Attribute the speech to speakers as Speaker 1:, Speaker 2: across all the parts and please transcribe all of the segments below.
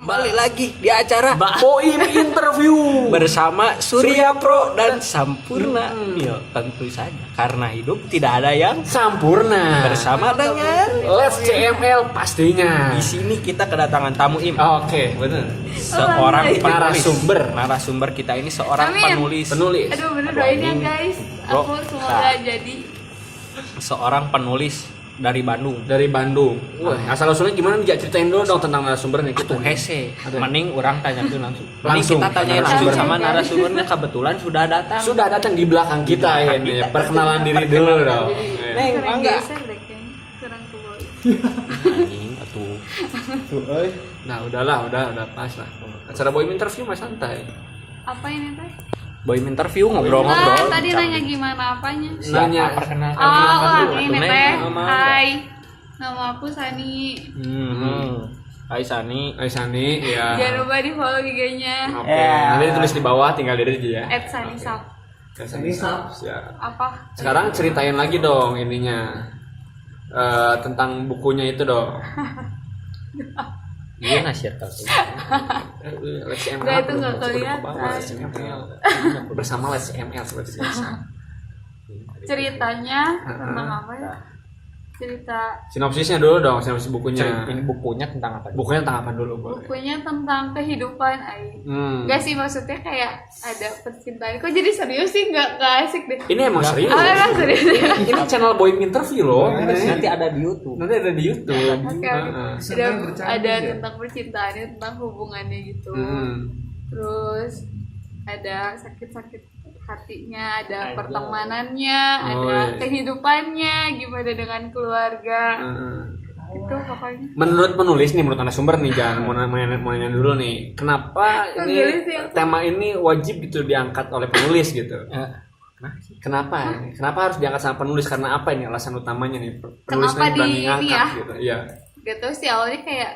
Speaker 1: Kembali lagi di acara
Speaker 2: Boim Interview
Speaker 1: bersama Surya Pro dan Sampurna. Ya, tentu saja karena hidup tidak ada yang
Speaker 2: Sampurna
Speaker 1: bersama dengan
Speaker 2: Let's CML pastinya.
Speaker 1: di sini kita kedatangan tamu Im.
Speaker 2: Oke, benar.
Speaker 1: Seorang penulis.
Speaker 2: Narasumber
Speaker 1: kita ini seorang
Speaker 3: Amin.
Speaker 1: penulis.
Speaker 3: Aduh bener doain ya guys.
Speaker 1: Bro,
Speaker 3: Aku semoga jadi.
Speaker 1: Seorang penulis dari Bandung.
Speaker 2: dari Bandung. Wah, asal usulnya gimana nih? Ceritain dulu dong tentang narasumbernya
Speaker 1: Itu
Speaker 2: gitu.
Speaker 1: hese.
Speaker 2: Ada.
Speaker 1: Mending orang tanya tuh langsung. Mending
Speaker 2: Langsung.
Speaker 1: kita tanya langsung
Speaker 3: Narasumber.
Speaker 1: sama narasumbernya, kebetulan sudah datang.
Speaker 2: Sudah datang di belakang kita
Speaker 1: Di belakang
Speaker 2: ini.
Speaker 1: kita.
Speaker 2: Perkenalan diri dulu dong.
Speaker 1: Neng,
Speaker 3: Kurang
Speaker 1: mangga.
Speaker 3: geser deh kayaknya. Kurang tua.
Speaker 1: Anjing atuh.
Speaker 2: Nah, udah pas lah. Acara Boim Interview mah santai.
Speaker 3: Apa ini teh?
Speaker 1: Boy interview ngobrol-ngobrol.
Speaker 3: Tadi nanya gimana apanya?
Speaker 2: Nanya.
Speaker 1: Perkenalkan
Speaker 3: Oh, ini
Speaker 1: Neng.
Speaker 3: teh.
Speaker 1: Nama.
Speaker 3: Hai. Nama aku Sani.
Speaker 1: Hai Sani.
Speaker 2: Aisani ya.
Speaker 3: Jangan lupa di follow IG-nya
Speaker 2: Oke.
Speaker 1: Ya.
Speaker 2: Nanti ditulis di bawah, tinggal diri aja ya.
Speaker 3: @sanisap.
Speaker 2: Aisani ya.
Speaker 3: Apa?
Speaker 2: Sekarang ceritain lagi dong ininya. Tentang bukunya itu dong.
Speaker 1: Iya nasihat kalau.
Speaker 2: Let's ML.
Speaker 3: Nggak, itu nggak kelihatan.
Speaker 2: Let's ML. Bersama Let's ML seperti biasa.
Speaker 3: Ceritanya tentang apa ya? Cerita
Speaker 2: Sinopsisnya dulu dong, sinopsis bukunya.
Speaker 1: Ini bukunya tentang apa?
Speaker 2: Bukunya tentang apa dulu, boleh?
Speaker 3: bukunya tentang kehidupan Ai. Enggak sih, maksudnya kayak ada percintaan. Kok jadi serius sih? Nggak asik deh.
Speaker 2: Ini emang serius.
Speaker 3: Ah, emang serius.
Speaker 2: Ini channel Boim Interview loh.
Speaker 1: Nanti ada di YouTube.
Speaker 2: Nanti ada di YouTube.
Speaker 3: Oke, ada tentang percintaannya, tentang hubungannya gitu. Terus ada sakit-sakit hatinya, ada pertemanannya, ada
Speaker 2: iya.
Speaker 3: kehidupannya, gimana dengan keluarga. Itu pokoknya.
Speaker 2: Menurut penulis nih, menurut narasumber nih, jangan mau nanya dulu nih. Kenapa ini
Speaker 3: Penulis ya.
Speaker 2: tema ini wajib gitu diangkat oleh penulis gitu? Kenapa?
Speaker 3: Hmm.
Speaker 2: Kenapa harus diangkat sama penulis? Karena apa ini alasan utamanya nih? Penulis
Speaker 3: Kenapa
Speaker 2: berani
Speaker 3: di ini
Speaker 2: ngangkat
Speaker 3: ya?
Speaker 2: gitu. Iya.
Speaker 3: Gak tau sih, awalnya kayak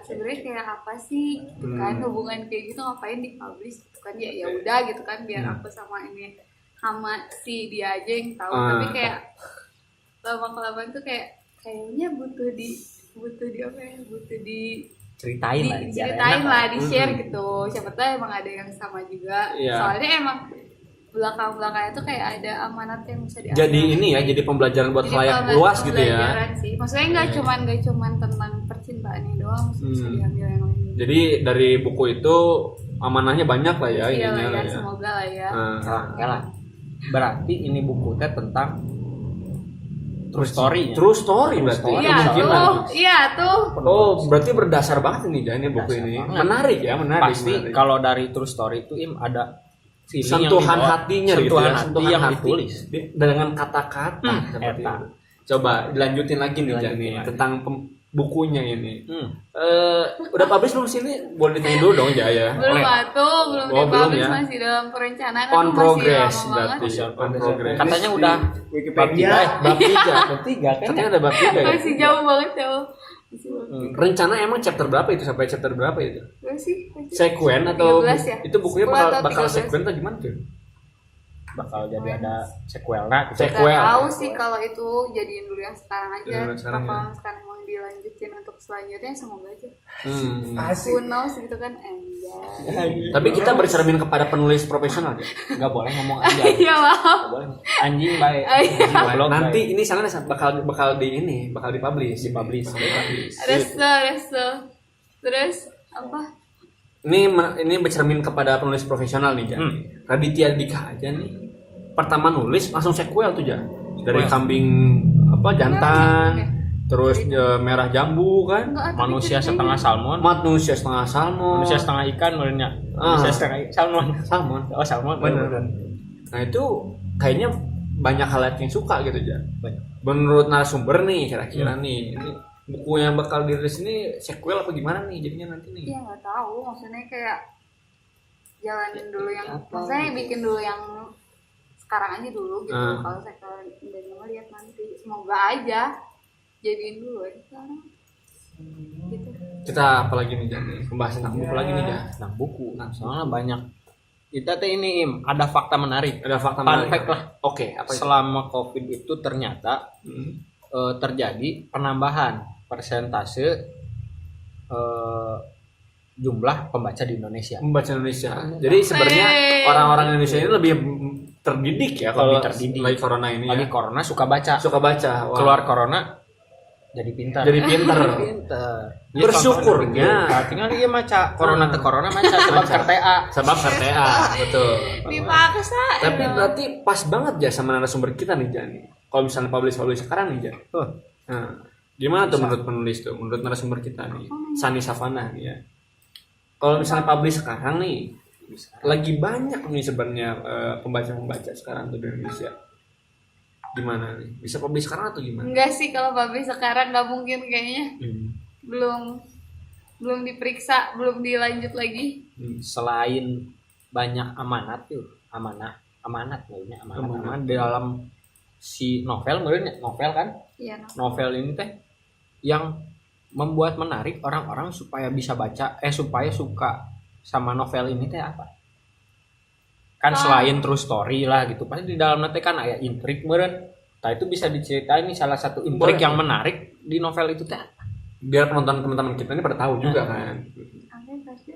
Speaker 3: sebenarnya kayak apa sih gitu kan, hubungan kayak gitu ngapain dipublish gitu kan, ya udah gitu kan, biar aku sama ini sama si dia aja yang tahu. Tapi kayak lama-kelamaan tuh kayaknya butuh di apa ya, butuh
Speaker 1: Ceritain lah.
Speaker 3: diceritain lah, di share gitu, siapa tahu emang ada yang sama juga.
Speaker 2: Iya.
Speaker 3: Soalnya emang belakang-belakangnya tuh kayak ada amanat yang bisa diambil.
Speaker 2: Jadi ini ya, jadi pembelajaran buat
Speaker 3: Jadi
Speaker 2: khalayak luas gitu ya.
Speaker 3: pembelajaran sih. Maksudnya nggak cuman tentang percintaannya doang, bisa diambil yang lain.
Speaker 2: Jadi dari buku itu amanahnya banyak lah ya,
Speaker 3: Iya
Speaker 2: ininya
Speaker 3: lah
Speaker 2: lah
Speaker 3: ya,
Speaker 2: ya.
Speaker 3: semoga lah ya.
Speaker 1: Ya lah. Berarti ini bukunya tentang true story.
Speaker 2: True story berarti.
Speaker 1: story.
Speaker 3: Iya
Speaker 2: Kemungkinan.
Speaker 3: tuh, iya tuh.
Speaker 2: Oh, berarti berdasar banget ini Jan, buku
Speaker 1: Berdasar
Speaker 2: ini.
Speaker 1: banget.
Speaker 2: Menarik ya, menarik.
Speaker 1: Pasti
Speaker 2: menarik.
Speaker 1: kalau dari true story itu Im ada feeling yang
Speaker 2: sentuhan
Speaker 1: dibawa.
Speaker 2: hatinya gitu
Speaker 1: sentuhan
Speaker 2: ya,
Speaker 1: hati
Speaker 2: sentuhan
Speaker 1: yang
Speaker 2: hati.
Speaker 1: ditulis.
Speaker 2: Dengan kata-kata seperti
Speaker 1: eta.
Speaker 2: itu. Coba dilanjutin lagi nih Jan
Speaker 1: Dilanjutin
Speaker 2: nih,
Speaker 1: lagi.
Speaker 2: tentang bukunya ini. Udah
Speaker 1: Hmm.
Speaker 2: publish belum sini? Boleh ditanya dulu dong Jaya.
Speaker 3: Belum atuh, belum
Speaker 2: Oh, belum
Speaker 3: dipublish,
Speaker 2: ya?
Speaker 3: masih dalam perencanaan.
Speaker 2: On
Speaker 3: masih
Speaker 2: progress
Speaker 3: lama
Speaker 2: berarti.
Speaker 3: banget.
Speaker 2: On progress.
Speaker 1: Katanya udah
Speaker 4: Wikipedia.
Speaker 2: Bab 3.
Speaker 1: bab 3 kan?
Speaker 2: Katanya ada bab 3 ya.
Speaker 3: Masih jauh banget jauh. Masih banget.
Speaker 2: Rencana emang chapter berapa itu, sampai chapter berapa itu?
Speaker 3: Berapa sih?
Speaker 2: Sekuen atau
Speaker 3: 13 ya?
Speaker 2: itu bukunya
Speaker 3: 10 atau
Speaker 2: bakal
Speaker 3: 13.
Speaker 2: sekuen atau gimana tuh?
Speaker 1: Bakal jadi ada sequelnya gitu.
Speaker 3: Gak
Speaker 2: Sequel.
Speaker 3: tahu sih kalau itu jadiin dulu yang sekarang aja.
Speaker 2: Jadiin dulu sekarang
Speaker 3: Kalau
Speaker 2: ya.
Speaker 3: sekarang mau dilanjutin untuk selanjutnya, semoga aja.
Speaker 4: Asik.
Speaker 3: Who knows gitu kan, anjay.
Speaker 2: Tapi kita bercermin kepada penulis profesional ya.
Speaker 1: Enggak boleh ngomong aja.
Speaker 3: Iya maaf.
Speaker 1: Nggak boleh. Anjing baik.
Speaker 3: Iya.
Speaker 1: Goblok baik.
Speaker 2: Nanti ini sana bakal dipublish.
Speaker 3: Resto. Terus apa?
Speaker 2: Ini bercermin kepada penulis profesional nih, Jan. Raditya Dika aja nih. Pertama nulis langsung sequel tuh, Jan. Dari kambing apa jantan, terus merah jambu kan,
Speaker 3: Enggak, tapi
Speaker 1: Manusia
Speaker 3: ceritanya-
Speaker 1: setengah salmon,
Speaker 2: manusia setengah salmon,
Speaker 1: manusia setengah ikan menurutnya. Manusia setengah salmon.
Speaker 2: salmon.
Speaker 1: Oh, salmon.
Speaker 2: Bener. Nah itu kayaknya banyak hal yang suka gitu, Jan.
Speaker 1: Banyak.
Speaker 2: Menurut narasumber nih kira-kira nih, ini buku yang bakal dirilis ini sequel apa gimana nih jadinya nanti nih?
Speaker 3: Iya nggak tahu, maksudnya kayak jalanin dulu yang, maksudnya bikin dulu yang sekarang aja dulu gitu. Kalau saya udah lihat nanti, semoga aja jadiin dulu aja sekarang. Gitu.
Speaker 2: Kita apa lagi nih Jan? Membahas tentang buku lagi nih Jan.
Speaker 1: Nah, buku. Nah, soalnya banyak. Kita teh ini Im, ada fakta menarik.
Speaker 2: Ada fakta
Speaker 1: Fun
Speaker 2: menarik.
Speaker 1: fact lah.
Speaker 2: Oke, apa itu?
Speaker 1: Selama Covid itu ternyata terjadi penambahan persentase jumlah pembaca di Indonesia.
Speaker 2: Membaca Indonesia. Jadi sebenarnya orang-orang Indonesia ini lebih terdidik ya kalau
Speaker 1: terdidik.
Speaker 2: lagi corona ini
Speaker 1: Lagi
Speaker 2: ya.
Speaker 1: corona suka baca.
Speaker 2: Suka baca. Wah.
Speaker 1: Keluar corona jadi pintar.
Speaker 2: Jadi pinter.
Speaker 1: pintar.
Speaker 2: Bersyukurnya.
Speaker 1: Tinggal dia maca corona ke corona maca sebab RTA.
Speaker 2: Sebab RTA, betul.
Speaker 3: Dipaksa.
Speaker 2: Tapi berarti pas banget ya sama narasumber kita nih Jan. Kalau misalnya publish sekarang nih Jan. Nah, gimana tuh menurut penulis tuh? Menurut narasumber kita nih, Sani Savana nih ya. Kalau misalnya publish sekarang nih, lagi banyak nih sebenarnya pembaca sekarang tuh di Indonesia. Gimana nih? Bisa publish sekarang atau gimana?
Speaker 3: Enggak sih, kalau publish sekarang nggak mungkin kayaknya. Belum diperiksa, belum dilanjut lagi.
Speaker 1: Selain banyak amanat maksudnya amanat di dalam si novel kan?
Speaker 3: Iya.
Speaker 1: Novel ini teh yang membuat menarik orang-orang supaya bisa baca supaya suka sama novel ini teh apa? Kan selain true story lah gitu, pasti di dalam nanti kan ada intrik meureun. Nah itu bisa diceritain nih salah satu intrik yang menarik di novel itu teh.
Speaker 2: Biar penonton teman-teman kita ini pada tahu juga kan.
Speaker 3: Apa pasti?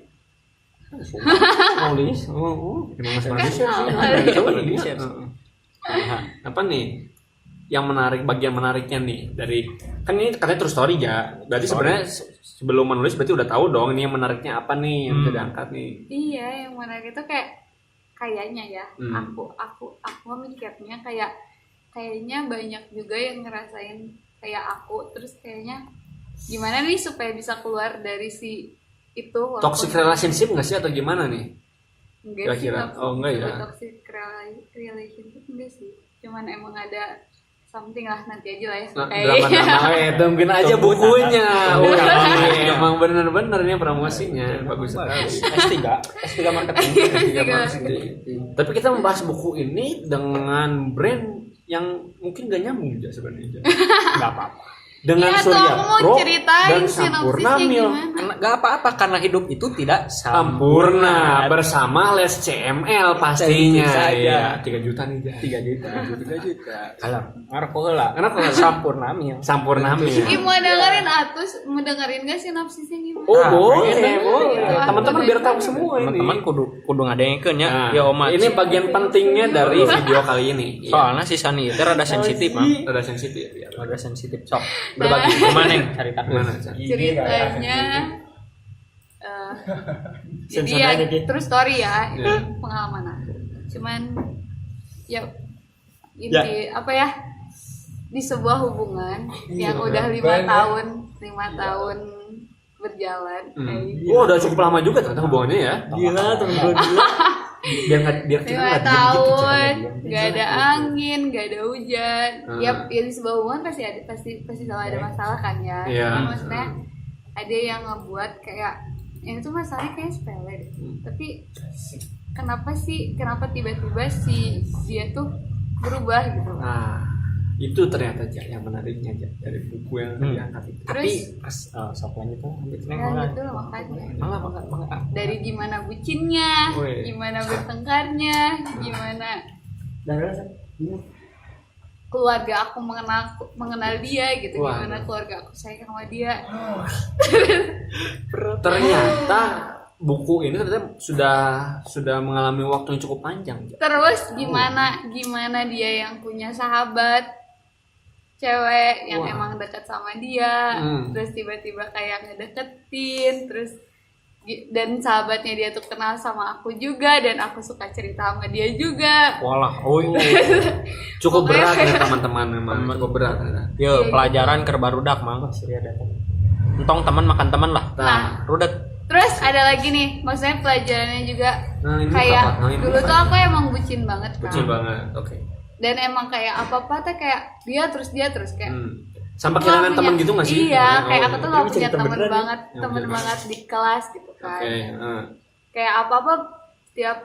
Speaker 2: Nulis. Emang masih share. Apa nih? Yang menarik, bagian menariknya nih dari kan ini katanya true story ya. Berarti sebenarnya sebelum menulis berarti udah tahu dong ini yang menariknya apa nih yang bisa diangkat nih.
Speaker 3: Iya, yang menarik itu kayaknya ya. Aku mikirnya kayaknya banyak juga yang ngerasain kayak aku, terus kayaknya gimana nih supaya bisa keluar dari si itu.
Speaker 2: Toxic relationship nggak sih atau gimana nih?
Speaker 3: Enggak sih,
Speaker 2: Kira-kira. Oh, enggak ya?
Speaker 3: toxic relationship enggak sih, cuman emang ada something lah, nanti aja lah ya.
Speaker 2: Drama-drama tungguin aja bukunya. Emang bener-bener nih promosinya bagus sekali.
Speaker 1: S3 marketing.
Speaker 2: Tapi kita membahas buku ini dengan brand yang mungkin gak nyambung aja sebenarnya.
Speaker 1: Nggak apa-apa.
Speaker 2: Dengan
Speaker 3: Iya, tuh
Speaker 2: Surya
Speaker 3: aku mau
Speaker 2: Pro
Speaker 3: ceritain
Speaker 2: dan
Speaker 3: sinopsisnya
Speaker 2: Sampurna Mil.
Speaker 3: gimana.
Speaker 1: Nggak apa-apa karena hidup itu tidak
Speaker 2: Sampurna bersama les CML pastinya.
Speaker 1: Tentu saja.
Speaker 2: Iya, 3 juta nih, Jan.
Speaker 1: 3 juta. Kalau ngarep heula.
Speaker 2: Kenapa heula?
Speaker 1: Sampurna Mil.
Speaker 2: Sampurna Mil.
Speaker 3: Ih, mau dengerin mau dengerin gak sinopsisnya gimana?
Speaker 2: Oh,
Speaker 1: Nah,
Speaker 2: boleh.
Speaker 3: Wah,
Speaker 2: Teman-teman biar tahu semua ini.
Speaker 1: Teman-teman kudu ngadengekeun ya.
Speaker 2: Nah,
Speaker 1: Ya Oma.
Speaker 2: ini bagian pentingnya dari video kali ini.
Speaker 1: Soalnya si Sani itu rada sensitif, Mang.
Speaker 2: Ada sensitif ya.
Speaker 1: Rada sensitif sok.
Speaker 2: Berbagi
Speaker 1: Gimana yang cerita?
Speaker 2: gimana?
Speaker 3: Ceritanya jadi ya terus story ya, itu pengalaman aku. Cuman ya inti apa ya, di sebuah hubungan yang udah 5 tahun berjalan.
Speaker 2: Oh, udah cukup lama juga ternyata hubungannya ya.
Speaker 4: Gila teman-teman gila.
Speaker 2: Biar kita
Speaker 3: 5
Speaker 2: nggak diem gitu
Speaker 3: tahun,
Speaker 2: caranya.
Speaker 3: nggak ada angin, nggak ada hujan. Ya di sebuah hubungan pasti selalu ada masalah kan ya.
Speaker 2: Iya.
Speaker 3: Tapi maksudnya ada yang ngebuat kayak ini tuh masalahnya kayak sepele deh. Tapi kenapa tiba-tiba si dia tuh berubah gitu.
Speaker 2: Nah, itu ternyata aja yang menariknya aja dari buku yang diangkat itu.
Speaker 1: Tapi pas sok lanjut tuh
Speaker 3: Nah gitu loh makanya.
Speaker 1: Malah.
Speaker 3: Dari gimana bucinnya,
Speaker 2: Woi.
Speaker 3: gimana bertengkarnya, gimana keluarga aku mengenal dia gitu.
Speaker 2: Wah.
Speaker 3: Gimana keluarga aku sayang sama dia.
Speaker 2: Ternyata buku ini ternyata sudah mengalami waktu yang cukup panjang.
Speaker 3: Terus gimana dia yang punya sahabat cewek yang emang dekat sama dia, terus tiba-tiba kayak ngedeketin, terus dan sahabatnya dia tuh kenal sama aku juga dan aku suka cerita sama dia juga.
Speaker 1: Walah,
Speaker 2: Cukup berat ya teman-teman, memang cukup berat.
Speaker 1: Yo, pelajaran keur barudak Mang. Entong teman makan teman lah.
Speaker 3: Nah,
Speaker 1: Rudet.
Speaker 3: terus ada lagi nih, maksudnya pelajarannya juga
Speaker 2: Nah, ini
Speaker 3: kayak
Speaker 2: apa? Nah, ini
Speaker 3: dulu
Speaker 2: apa?
Speaker 3: tuh aku emang bucin banget kan.
Speaker 2: Kecil banget. Oke.
Speaker 3: Dan emang kayak apa-apa tuh kayak dia terus kayak
Speaker 2: Sampai
Speaker 3: aku
Speaker 2: kehilangan
Speaker 3: nggak
Speaker 2: teman
Speaker 3: punya-
Speaker 2: gitu nggak sih?
Speaker 3: Iya,
Speaker 2: Oh,
Speaker 3: kayak aku tuh nggak
Speaker 4: ini
Speaker 3: punya
Speaker 4: cerita
Speaker 3: teman
Speaker 4: beneran
Speaker 3: banget,
Speaker 2: ya?
Speaker 3: teman
Speaker 2: Oke.
Speaker 3: banget di kelas gitu kan.
Speaker 2: Oke.
Speaker 3: Kayak apa-apa tiap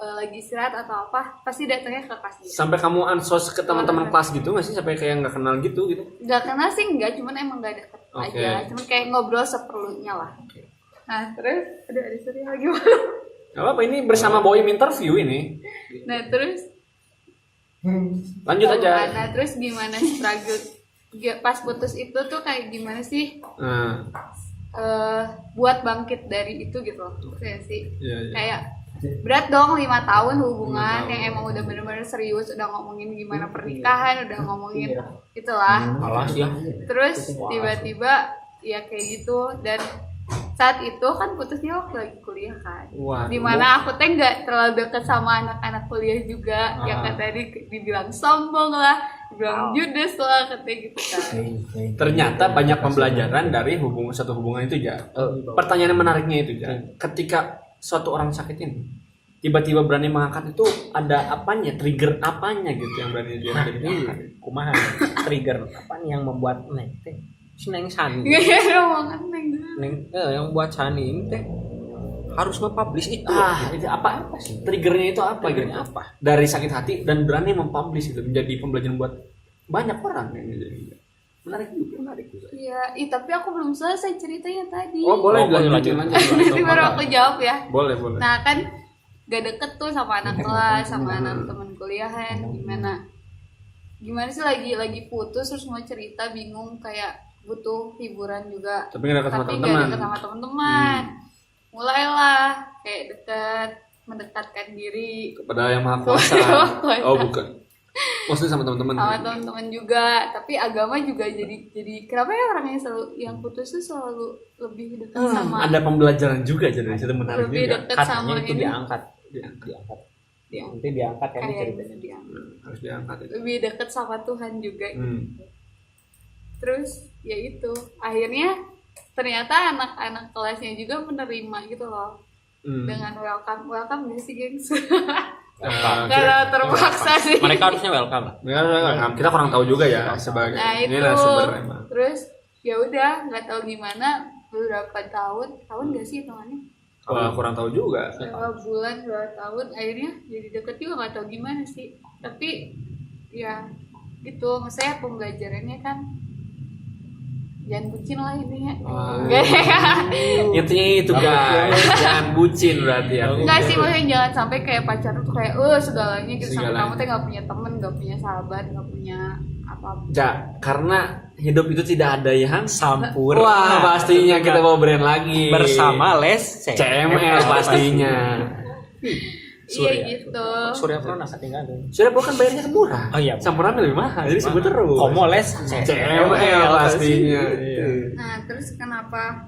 Speaker 3: lagi istirahat atau apa pasti datangnya ke kelas dia.
Speaker 2: Sampai kamu ansos ke teman-teman kelas gitu nggak sih? Sampai kayak nggak kenal gitu?
Speaker 3: Gak kenal sih enggak, cuman emang gak deket
Speaker 2: Oke.
Speaker 3: aja. Cuman kayak ngobrol seperlunya lah.
Speaker 2: Oke.
Speaker 3: Nah terus ada story lagi.
Speaker 2: Gak apa-apa, ini bersama Boim interview ini.
Speaker 3: Nah terus
Speaker 2: Lanjut aja.
Speaker 3: Nah terus gimana struggle pas putus itu tuh kayak gimana sih?
Speaker 2: Nah,
Speaker 3: buat bangkit dari itu gitu loh. Maksudnya sih
Speaker 2: Iya, iya.
Speaker 3: kayak berat dong 5 tahun
Speaker 2: 5
Speaker 3: hubungan
Speaker 2: tahun.
Speaker 3: yang emang udah bener-bener serius, udah ngomongin gimana pernikahan, udah ngomongin itulah.
Speaker 1: Alas ya.
Speaker 3: Terus tiba-tiba ya kayak gitu, dan saat itu kan putusnya waktu lagi kuliah kan.
Speaker 2: Wah.
Speaker 3: Dimana aku teh nggak terlalu deket sama anak-anak kuliah juga, yang kan tadi dibilang sombong lah, dibilang judes lah, katanya gitu kan.
Speaker 2: Ternyata banyak pembelajaran dari satu hubungan itu ya. Pertanyaan menariknya itu ya. Ketika suatu orang sakit ini tiba-tiba berani mengangkat itu ada apanya, trigger apanya gitu yang berani dia angkat.
Speaker 1: Kumaha trigger apa nih yang membuat neng teh si Neng Sani
Speaker 3: Gak ada banget neng.
Speaker 1: yang buat Sani ini teh harus nge-publish itu.
Speaker 2: Itu apa sih? Triggernya itu apa gitu?
Speaker 1: Triggernya apa?
Speaker 2: Dari sakit hati dan berani mempublish itu menjadi pembelajaran buat banyak orang yang jadi. Menarik juga.
Speaker 3: Iya, tapi aku belum selesai ceritanya tadi.
Speaker 2: Oh, boleh
Speaker 1: lanjut.
Speaker 3: Nanti baru aku jawab ya.
Speaker 2: Boleh.
Speaker 3: Nah kan gak deket tuh sama anak kelas, sama anak teman kuliahan. Gimana sih lagi putus terus mau cerita bingung, kayak butuh hiburan juga.
Speaker 2: Tapi gak deket sama
Speaker 3: Tapi
Speaker 2: teman-teman.
Speaker 3: gak deket sama teman-teman. Mulailah kayak mendekatkan diri
Speaker 2: Kepada yang maha kuasa. Oh bukan. Maksudnya sama teman-teman.
Speaker 3: sama teman-teman juga, tapi agama juga jadi kenapa ya orang yang putus tuh selalu lebih dekat sama
Speaker 2: Ada pembelajaran juga jadi dari situ menarik
Speaker 3: lebih
Speaker 2: juga.
Speaker 3: dekat sama
Speaker 1: Katanya itu
Speaker 3: ini.
Speaker 1: diangkat.
Speaker 3: Dia
Speaker 1: Nanti diangkat kan
Speaker 3: kayaknya
Speaker 1: ceritanya.
Speaker 3: diangkat.
Speaker 2: Harus diangkat itu.
Speaker 3: Lebih dekat sama Tuhan juga.
Speaker 2: Hmm.
Speaker 3: Terus ya itu akhirnya ternyata anak-anak kelasnya juga menerima gitu loh, dengan welcome gak sih gengs? Karena terpaksa sih.
Speaker 1: Mereka harusnya welcome lah.
Speaker 2: Kita kurang tahu juga ya sebagai
Speaker 3: Nah
Speaker 2: ini
Speaker 3: itu
Speaker 2: lah sumber emang.
Speaker 3: terus ya udah nggak tahu gimana beberapa tahun gak sih hitungannya,
Speaker 2: Wah, kurang tahu juga.
Speaker 3: 2 bulan 2 tahun akhirnya jadi deket juga, nggak tahu gimana sih, tapi ya gitu. Maksudnya pembelajarannya kan jangan bucin lah intinya. Enggak ya.
Speaker 2: Intinya itu guys, jangan bucin berarti ya.
Speaker 3: Enggak sih, maksudnya jangan sampai kayak pacaran tuh kayak segalanya gitu, sampai
Speaker 2: Segalanya.
Speaker 3: kamu tuh nggak punya temen, nggak punya sahabat, nggak punya apa-apa.
Speaker 2: Ja, karena hidup itu tidak ada yang
Speaker 1: Sampur.
Speaker 2: Wah, pastinya kita mau brand lagi
Speaker 1: bersama Les
Speaker 2: CML pastinya.
Speaker 3: Iya gitu.
Speaker 1: Surya Prona ketinggalan.
Speaker 2: Sudah bukan bayarnya murah.
Speaker 1: Oh iya.
Speaker 2: Sampurna lebih mahal, jadi sebut terus.
Speaker 1: Komo Les
Speaker 2: CML pastinya. Iya.
Speaker 3: Nah terus kenapa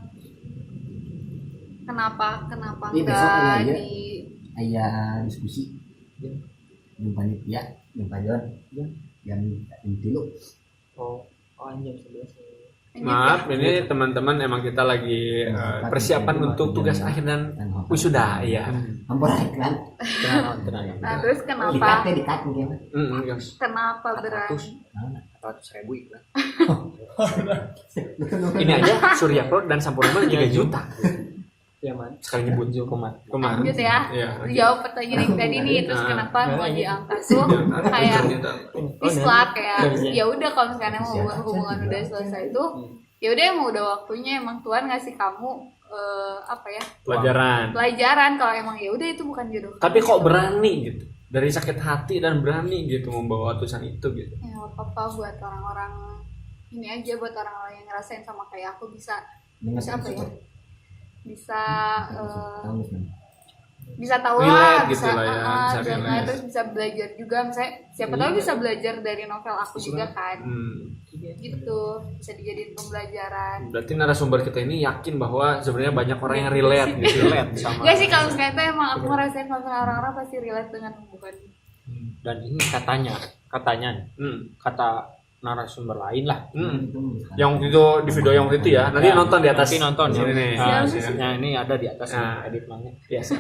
Speaker 5: Ini besok
Speaker 3: enggak
Speaker 5: ada aja.
Speaker 3: di
Speaker 5: Ayah diskusi yang panitia yang pajon yang dulu
Speaker 1: Anjir 11.
Speaker 2: Maaf, ini teman-teman emang kita lagi persiapan untuk tugas akhir dan wisuda, iya.
Speaker 5: hampir iklan
Speaker 1: Tenang.
Speaker 3: Nah terus kenapa
Speaker 5: dikat mungkin
Speaker 2: Guys.
Speaker 3: kenapa berani
Speaker 1: 400.000 iklan.
Speaker 2: Ini aja Surya Pro dan Sampurna 3 juta.
Speaker 1: Ya man.
Speaker 2: Sekali nyebut
Speaker 1: Kumat.
Speaker 2: kemarin.
Speaker 3: lanjut ya,
Speaker 2: Iya.
Speaker 3: jawab pertanyaan yang tadi nih. Terus kenapa mau diangkat tuh kayak Islam kayak ya udah kalau misalnya mau hubungan udah selesai tuh ya udah emang udah waktunya, emang Tuhan ngasih kamu apa ya pelajaran kalau emang ya udah itu bukan jodoh
Speaker 2: Tapi
Speaker 3: kamu,
Speaker 2: kok
Speaker 3: gitu.
Speaker 2: berani gitu. Dari sakit hati dan berani gitu membawa tulisan itu gitu.
Speaker 3: Ya nggak apa-apa buat orang-orang ini aja, buat orang-orang yang ngerasain sama kayak aku bisa apa ya, bisa tahu lah,
Speaker 2: Relate gitu lah ya, bisa relate.
Speaker 3: terus bisa belajar juga, misalnya siapa tahu bisa belajar dari novel aku juga kan, gitu bisa dijadiin pembelajaran.
Speaker 2: Berarti narasumber kita ini yakin bahwa sebenarnya banyak orang yang relate gitu.
Speaker 1: Relate sama.
Speaker 3: Gak sih, kalau misalnya itu emang aku ngerasain kalau misalnya orang-orang pasti relate dengan hubungan.
Speaker 1: Dan ini katanya kata narasumber lain lah.
Speaker 2: Yang itu di video yang itu ya. Nanti nonton di atas.
Speaker 1: Nanti nonton
Speaker 2: sini
Speaker 1: ya.
Speaker 2: nih.
Speaker 3: Siap.
Speaker 2: Sini.
Speaker 1: Nah, ini ada di atas edit mangnya. Biasa.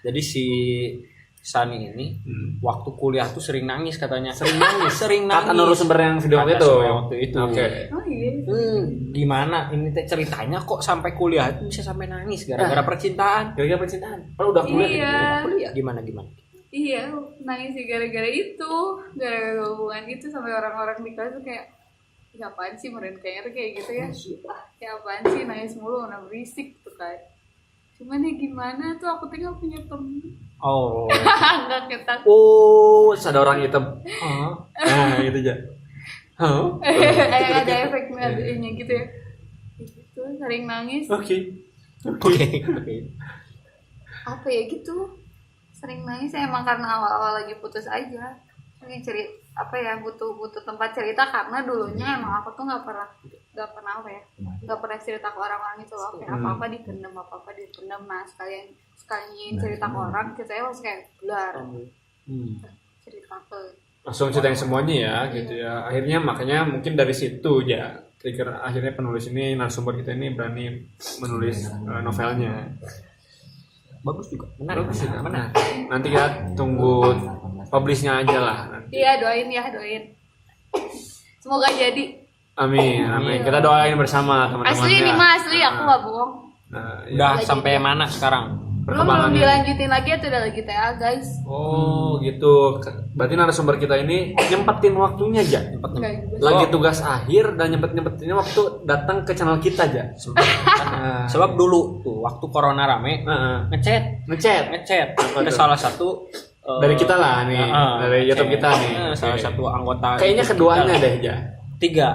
Speaker 1: Jadi si Sani ini waktu kuliah tuh sering nangis katanya. Sering nangis.
Speaker 2: Kata narasumber yang video
Speaker 1: Kata
Speaker 2: itu.
Speaker 1: waktu itu.
Speaker 2: Oke.
Speaker 3: Oh iya.
Speaker 1: Gimana ini teh ceritanya kok sampai kuliah itu bisa sampai nangis gara-gara percintaan?
Speaker 2: Gara-gara percintaan. Kalau udah kuliah
Speaker 3: Iya.
Speaker 2: gitu.
Speaker 1: Kuliah gimana?
Speaker 3: Iya, nangis sih gara-gara itu, gara-gara hubungan itu, sampai orang-orang di kelas tuh kayak, ya apaan sih meren kayak gitu ya, ya apaan sih nangis mulu, mana berisik tuh kan. Cuman ya gimana tuh, aku tinggal punya temen.
Speaker 1: Oh.
Speaker 3: Nggak ketat.
Speaker 2: Oh, ada orang hitam. Nah, gitu aja.
Speaker 3: Ada efeknya gitu ya. Gitu sering nangis.
Speaker 2: Oke.
Speaker 3: Apa ya gitu, sering nangis ya emang karena awal-awal lagi putus aja. Sering cerita apa ya, butuh tempat cerita karena dulunya emang aku tuh nggak pernah apa ya, nggak pernah cerita ke orang-orang itu loh, kayak apa-apa dipendam. Nah sekalian cerita ke orang, kita langsung kayak gelar cerita ke
Speaker 2: Langsung ceritain semuanya ya gitu ya. Akhirnya makanya mungkin dari situ ya trigger akhirnya penulis ini, narasumber kita ini berani menulis novelnya.
Speaker 1: Bagus juga, menarik.
Speaker 2: Nanti kita tunggu publishnya aja lah nanti.
Speaker 3: Iya, doain. Semoga jadi.
Speaker 2: Amin. Kita doain bersama teman-teman.
Speaker 3: Asli nih mah, asli aku nggak bohong.
Speaker 2: Nah,
Speaker 1: Udah
Speaker 3: Lagi
Speaker 1: sampai
Speaker 3: dia.
Speaker 1: mana sekarang?
Speaker 3: Belum dilanjutin lagi atau udah lagi TA guys.
Speaker 2: Oh gitu. Berarti narasumber kita ini nyempetin waktunya aja.
Speaker 3: Enggak juga.
Speaker 2: Lagi tugas akhir dan nyempetinnya waktu datang ke channel kita aja.
Speaker 1: Sebab dulu tuh waktu corona rame ngechat
Speaker 2: Ngechat.
Speaker 1: ada salah satu
Speaker 2: Dari kita lah nih, dari YouTube kita nih.
Speaker 1: salah
Speaker 2: Oke.
Speaker 1: satu anggota
Speaker 2: Kayaknya
Speaker 1: YouTube
Speaker 2: keduanya
Speaker 1: kita.
Speaker 2: deh ya.
Speaker 1: tiga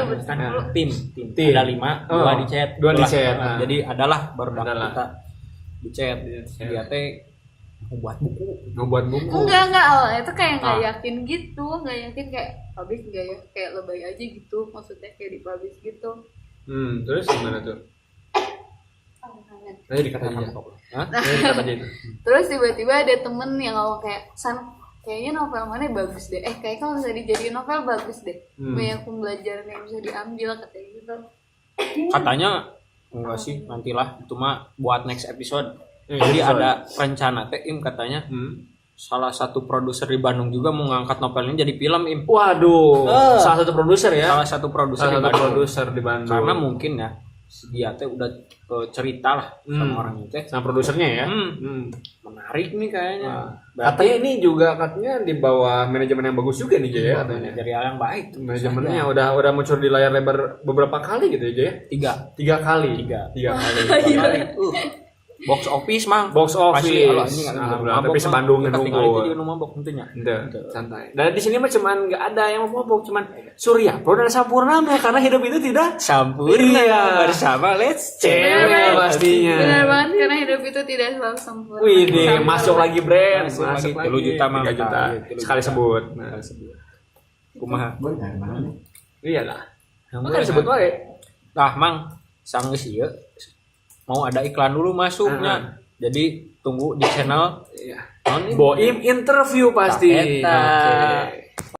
Speaker 3: Aduh,
Speaker 1: kan
Speaker 2: Nah.
Speaker 1: tim
Speaker 2: Tim.
Speaker 1: ada 5,
Speaker 2: Oh,
Speaker 1: 2 di chat,
Speaker 2: 2 di
Speaker 1: Itulah.
Speaker 2: chat.
Speaker 1: Nah, jadi adalah baru dapat
Speaker 2: Adalah.
Speaker 1: kita di chat dia teh mau buat buku.
Speaker 2: Ngebuat buku.
Speaker 3: Enggak awalnya tuh kayak nggak
Speaker 1: Ah.
Speaker 3: yakin gitu, nggak yakin kayak publish nggak ya, kayak lebay aja gitu, maksudnya kayak dipublish gitu.
Speaker 2: Terus gimana tuh? Nanti dikata aja.
Speaker 1: Hah?
Speaker 2: Nanti dikata aja itu.
Speaker 3: Terus tiba-tiba ada temen yang ngomong kayak kayaknya novel mana bagus deh, kayak kalau bisa dijadiin novel bagus deh, banyak pembelajaran yang bisa diambil katanya gitu.
Speaker 1: Katanya enggak sih, nantilah itu mah buat next episode.
Speaker 2: Episode.
Speaker 1: Jadi ada rencana teh Im katanya salah satu produser di Bandung juga mau ngangkat novelnya jadi film Im.
Speaker 2: Waduh, salah satu produser ya.
Speaker 1: Salah satu produser
Speaker 2: Salah
Speaker 1: di
Speaker 2: satu
Speaker 1: Bandung.
Speaker 2: produser di Bandung.
Speaker 1: Karena mungkin ya dia teh udah cerita lah sama orang itu teh.
Speaker 2: sama produsernya ya.
Speaker 1: Menarik nih kayaknya.
Speaker 2: Katanya ini juga katanya di bawah manajemen yang bagus juga nih Jaya katanya.
Speaker 1: Dari hal yang baik.
Speaker 2: Manajemennya udah muncul di layar lebar beberapa kali gitu ya Jaya.
Speaker 1: 3
Speaker 2: kali.
Speaker 1: Tiga.
Speaker 2: 3 kali.
Speaker 1: Box office mang.
Speaker 2: Box office.
Speaker 1: Pasti, kalau anjing nggak
Speaker 2: Alhamdulillah,
Speaker 1: mabok,
Speaker 2: tapi
Speaker 1: Mang.
Speaker 2: sebandungnya
Speaker 1: Kita tinggal
Speaker 2: nunggu.
Speaker 1: itu di rumah box tentunya.
Speaker 2: Udah, santai. Dan di sini mah cuman nggak ada yang mau mabok, cuman Surya Pro dan Sampurnama karena hidup itu tidak
Speaker 1: Sampurna
Speaker 2: Iya.
Speaker 1: bersama Let's
Speaker 2: cewek pastinya.
Speaker 3: Benar banget, karena hidup itu tidak selalu sempurna.
Speaker 2: Wih, deh,
Speaker 3: Sampai
Speaker 2: masuk lagi brand,
Speaker 1: Masuk
Speaker 2: masuk
Speaker 1: lagi.
Speaker 2: lagi
Speaker 1: 3 juta mah.
Speaker 2: 3 juta
Speaker 1: 3
Speaker 2: sekali
Speaker 1: juta.
Speaker 2: sebut. Nah,
Speaker 1: Kumaha.
Speaker 5: Bener mana?
Speaker 2: iyalah. Makanya disebut wae.
Speaker 1: Nah, mang sanggeus ieu mau ada iklan dulu masuknya. Jadi tunggu di channel
Speaker 2: Iya.
Speaker 1: non
Speaker 2: Boim interview pasti.
Speaker 1: Eta.
Speaker 2: Oke.